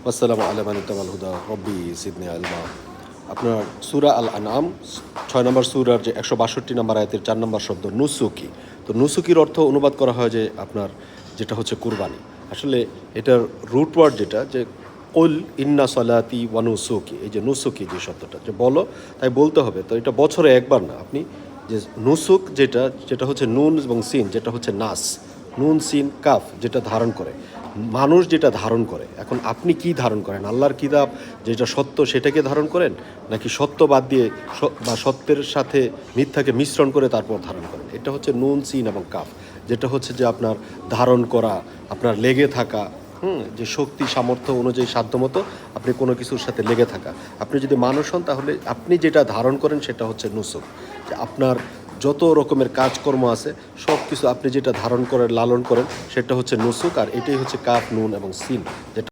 ওয়াসসালামু আলা মান ইত্তাবাল হুদা রব্বি জিদনি ইলমা। আপনার সূরা আল আনআম ৬ নম্বর সূরার যে ১৬২ নম্বর আয়াতের ৪ নম্বর শব্দ নুসুকি। তো নুসুকির অর্থ অনুবাদ করা হয় যে আপনার যেটা হচ্ছে কুরবানি। আসলে এটার রুট ওয়ার্ড যেটা যে কুল ইন্না সলাতি ওয়া নুসুকি, এই যে নুসুকি যে শব্দটা যে বলো, তাই বলতে হবে। তো এটা বছরে একবার না, আপনি যে নুসুক যেটা হচ্ছে নুন এবং সিন, যেটা হচ্ছে নাস, নুন সিন কাফ, যেটা ধারণ করে মানুষ, যেটা ধারণ করে। এখন আপনি কি ধারণ করেন? আল্লাহর কিতাব যেটা সত্য সেটাকে ধারণ করেন, নাকি সত্য বাদ দিয়ে বা সত্যের সাথে মিথ্যাকে মিশ্রণ করে তারপর ধারণ করেন? এটা হচ্ছে নুন সিন এবং কাফ, যেটা হচ্ছে যে আপনার ধারণ করা, আপনার লেগে থাকা, যে শক্তি সামর্থ্য অনুযায়ী সাধ্যমতো আপনি কোনো কিছুর সাথে লেগে থাকা। আপনি যদি মানুষ হন তাহলে আপনি যেটা ধারণ করেন সেটা হচ্ছে নুসুক। যে আপনার যত রকমের কাজকর্ম আছে সব কিছু আপনি যেটা ধারণ করেন, লালন করেন, সেটা হচ্ছে নুসুক। আর এটাই হচ্ছে কাফ নুন এবং সিন, যেটা